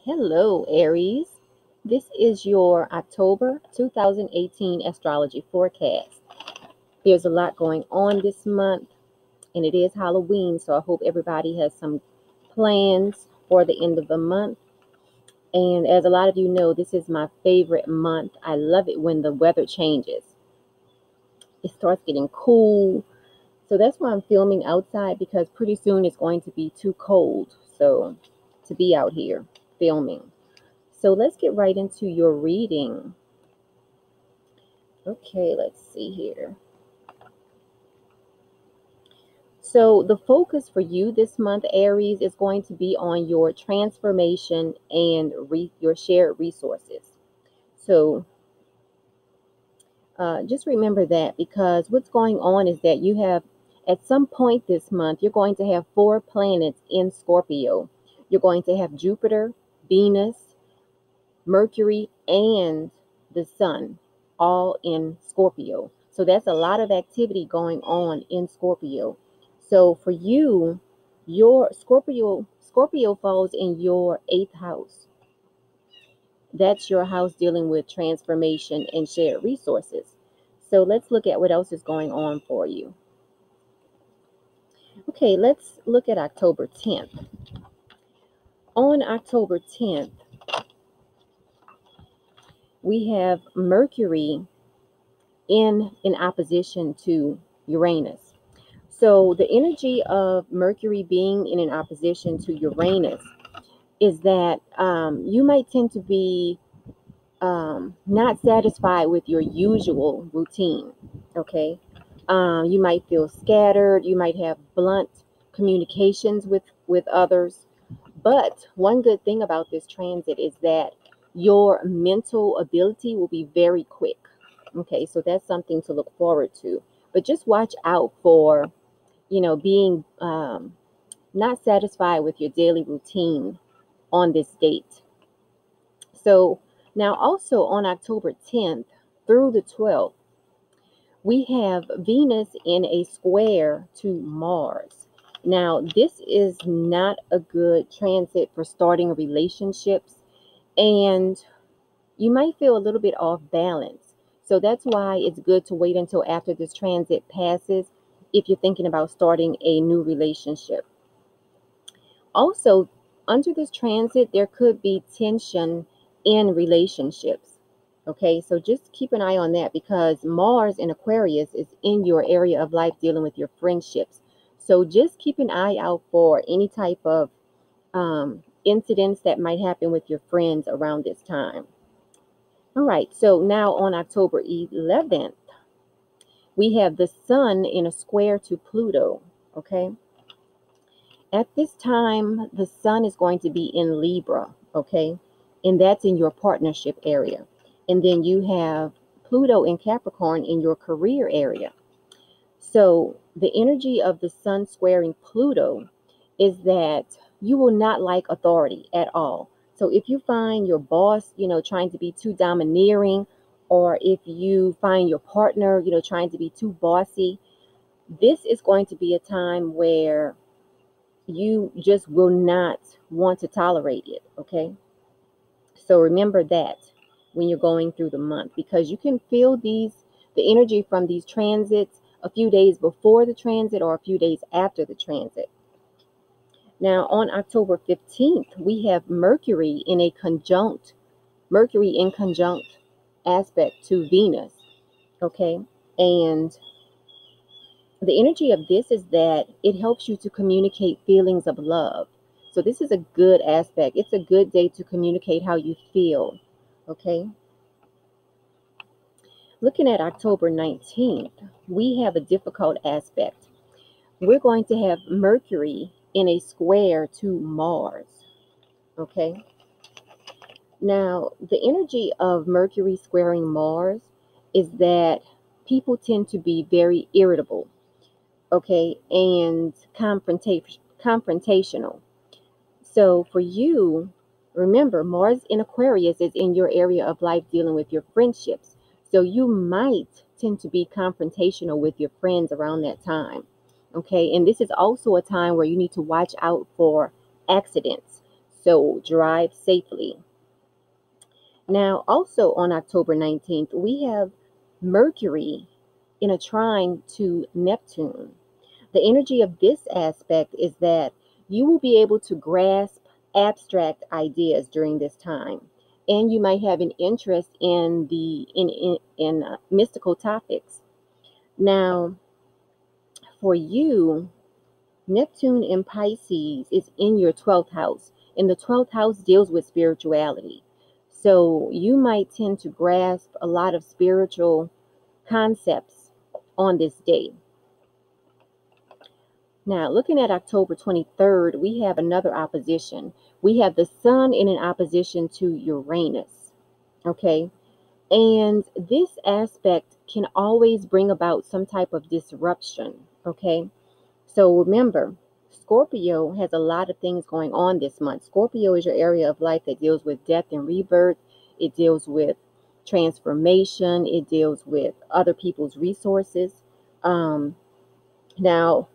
Hello, Aries. This is your October 2018 astrology forecast. There's a lot going on this month, and it is Halloween, so I hope everybody has some plans for the end of the month. And as a lot of you know, this is my favorite month. I love it when the weather changes. It starts getting cool. So that's why I'm filming outside, because pretty soon it's going to be too cold. So to be out here filming. So let's get right into your reading. Okay, let's see here. So the focus for you this month, Aries, is going to be on your transformation and your shared resources. So just remember that, because what's going on is that you have, at some point this month, you're going to have 4 planets in Scorpio. You're going to have Jupiter, Venus, Mercury, and the Sun all in Scorpio. So that's a lot of activity going on in Scorpio. So for you, your Scorpio falls in your 8th house. That's your house dealing with transformation and shared resources. So let's look at what else is going on for you. Okay, let's look at October 10th. On October 10th, we have Mercury in opposition to Uranus. So the energy of Mercury being in an opposition to Uranus is that you might tend to be not satisfied with your usual routine. Okay, you might feel scattered. You might have blunt communications with others. But one good thing about this transit is that your mental ability will be very quick. Okay, so that's something to look forward to. But just watch out for, being not satisfied with your daily routine on this date. So now also on October 10th through the 12th, we have Venus in a square to Mars. Now, this is not a good transit for starting relationships, and you might feel a little bit off balance. So that's why it's good to wait until after this transit passes if you're thinking about starting a new relationship. Also, under this transit, there could be tension in relationships. Okay, so just keep an eye on that, because Mars in Aquarius is in your area of life dealing with your friendships. So just keep an eye out for any type of incidents that might happen with your friends around this time. All right, so now on October 11th, we have the Sun in a square to Pluto. Okay, at this time, the Sun is going to be in Libra. Okay, and that's in your partnership area. And then you have Pluto in Capricorn in your career area. So the energy of the Sun squaring Pluto is that you will not like authority at all. So if you find your boss, trying to be too domineering, or if you find your partner, trying to be too bossy, this is going to be a time where you just will not want to tolerate it. Okay. So remember that when you're going through the month, because you can feel the energy from these transits a few days before the transit or a few days after the transit. Now on October 15th, we have Mercury in conjunct aspect to Venus. Okay. And the energy of this is that it helps you to communicate feelings of love. So this is a good aspect. It's a good day to communicate how you feel. Okay. Looking at October 19th, we have a difficult aspect. We're going to have Mercury in a square to Mars. Okay. Now, the energy of Mercury squaring Mars is that people tend to be very irritable, okay, and confrontational. So for you, remember, Mars in Aquarius is in your area of life dealing with your friendships. So you might tend to be confrontational with your friends around that time. Okay. And this is also a time where you need to watch out for accidents. So drive safely. Now, also on October 19th, we have Mercury in a trine to Neptune. The energy of this aspect is that you will be able to grasp abstract ideas during this time, and you might have an interest in mystical topics. Now, for you, Neptune in Pisces is in your 12th house, and the 12th house deals with spirituality. So you might tend to grasp a lot of spiritual concepts on this day. Now, looking at October 23rd, we have another opposition. We have the sun in an opposition to Uranus. Okay. And this aspect can always bring about some type of disruption. Okay. So remember, Scorpio has a lot of things going on this month. Scorpio is your area of life that deals with death and rebirth. It deals with transformation. It deals with other people's resources. Now,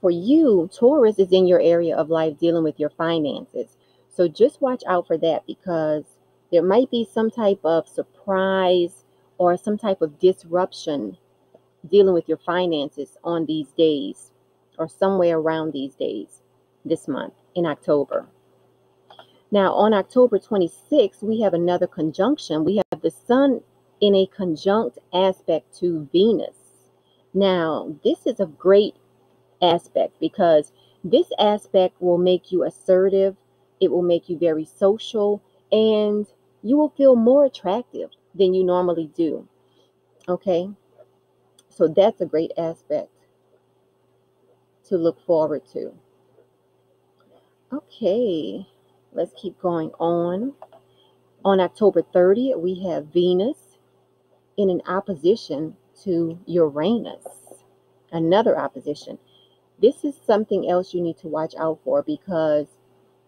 for you, Taurus is in your area of life dealing with your finances. So just watch out for that, because there might be some type of surprise or some type of disruption dealing with your finances on these days, or somewhere around these days this month in October. Now, on October 26th, we have another conjunction. We have the sun in a conjunct aspect to Venus. Now, this is a great aspect, because this aspect will make you assertive, it will make you very social, and you will feel more attractive than you normally do. Okay, so that's a great aspect to look forward to. Okay, let's keep going on. On October 30th, we have Venus in an opposition to Uranus, another opposition. This is something else you need to watch out for, because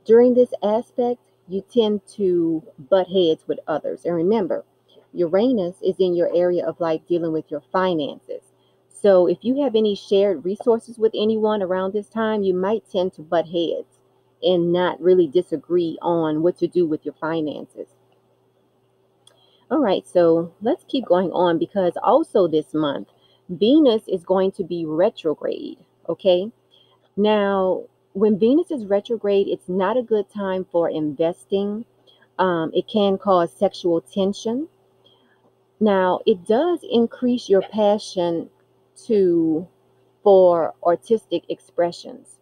during this aspect, you tend to butt heads with others. And remember, Uranus is in your area of life dealing with your finances. So if you have any shared resources with anyone around this time, you might tend to butt heads and not really disagree on what to do with your finances. All right, so let's keep going on, because also this month, Venus is going to be retrograde. Okay. Now, when Venus is retrograde, it's not a good time for investing. It can cause sexual tension. Now, it does increase your passion for artistic expressions.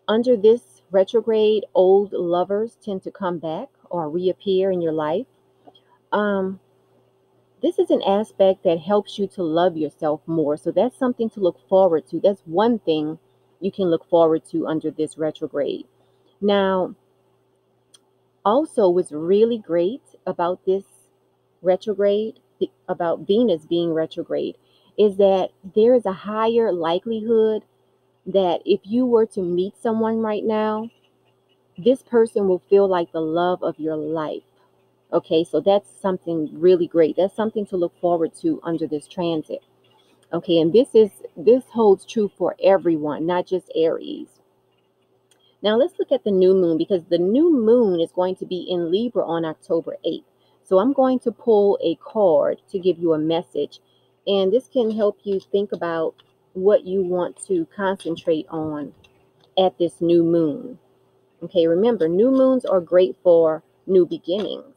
Under this retrograde, old lovers tend to come back or reappear in your life. Um, this is an aspect that helps you to love yourself more. So that's something to look forward to. That's one thing you can look forward to under this retrograde. Now, also, what's really great about this retrograde, about Venus being retrograde, is that there is a higher likelihood that if you were to meet someone right now, this person will feel like the love of your life. Okay, so that's something really great. That's something to look forward to under this transit. Okay, and this holds true for everyone, not just Aries. Now let's look at the new moon, because the new moon is going to be in Libra on October 8th. So I'm going to pull a card to give you a message, and this can help you think about what you want to concentrate on at this new moon. Okay, remember, new moons are great for new beginnings.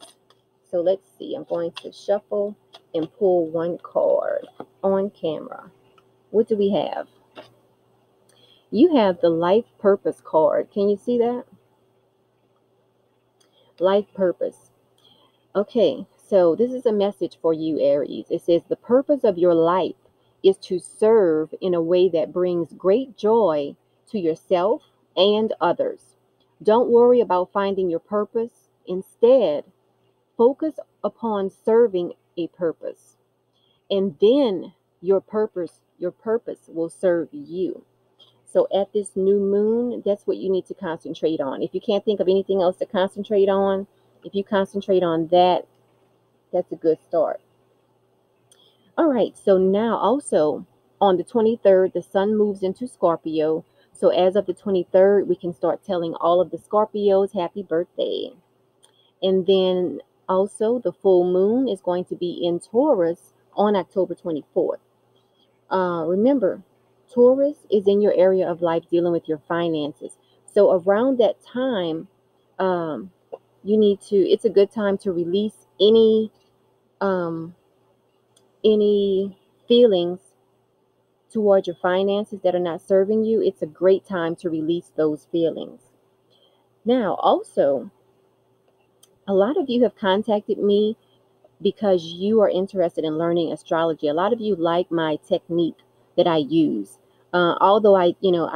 So let's see, I'm going to shuffle and pull one card on camera. What do we have? You have the life purpose card. Can you see that? Life purpose. Okay, so this is a message for you, Aries. It says the purpose of your life is to serve in a way that brings great joy to yourself and others. Don't worry about finding your purpose. Instead, focus upon serving a purpose. And then your purpose will serve you. So at this new moon, that's what you need to concentrate on. If you can't think of anything else to concentrate on, if you concentrate on that, that's a good start. All right, so now also on the 23rd, the sun moves into Scorpio. So as of the 23rd, we can start telling all of the Scorpios happy birthday. And then also the full moon is going to be in Taurus on October 24th. Remember, Taurus is in your area of life dealing with your finances. So around that time, um, it's a good time to release um, any feelings towards your finances that are not serving you. It's a great time to release those feelings. Now, also, a lot of you have contacted me because you are interested in learning astrology. A lot of you like my technique that I use. Although I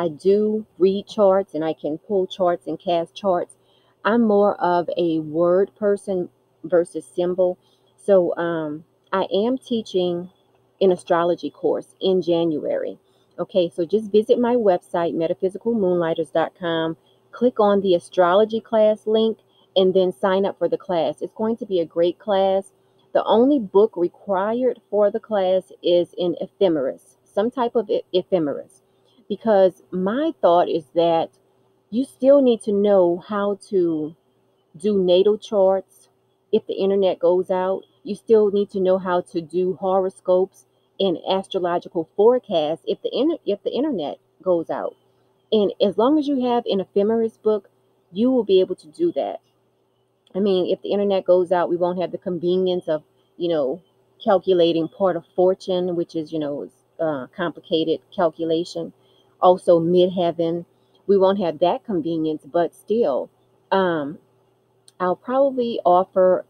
do read charts and I can pull charts and cast charts, I'm more of a word person versus symbol. So I am teaching an astrology course in January. Okay, so just visit my website, metaphysicalmoonlighters.com, click on the astrology class link, and then sign up for the class. It's going to be a great class. The only book required for the class is an ephemeris, some type of ephemeris, because my thought is that you still need to know how to do natal charts. If the internet goes out, you still need to know how to do horoscopes and astrological forecasts if the internet goes out. And as long as you have an ephemeris book, you will be able to do that. I mean, if the internet goes out, we won't have the convenience of, you know, calculating part of fortune, which is, complicated calculation. Also, midheaven, we won't have that convenience, but still, um, I'll probably offer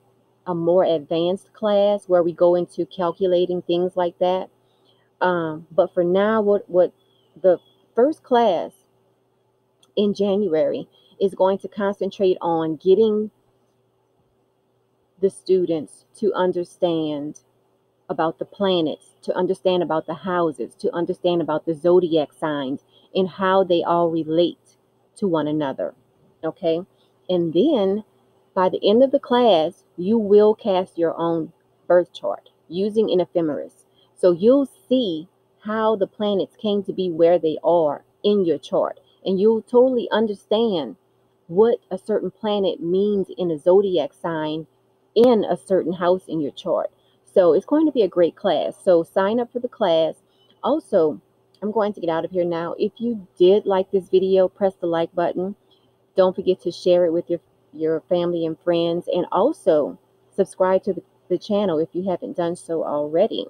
a more advanced class where we go into calculating things like that. But for now, what the first class in January is going to concentrate on getting the students to understand about the planets, to understand about the houses, to understand about the zodiac signs and how they all relate to one another. Okay? And then by the end of the class, you will cast your own birth chart using an ephemeris. So you'll see how the planets came to be where they are in your chart. And you'll totally understand what a certain planet means in a zodiac sign in a certain house in your chart. So it's going to be a great class. So sign up for the class. Also, I'm going to get out of here now. If you did like this video, press the like button. Don't forget to share it with your family and friends. And also subscribe to the channel if you haven't done so already.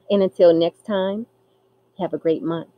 And until next time, have a great month.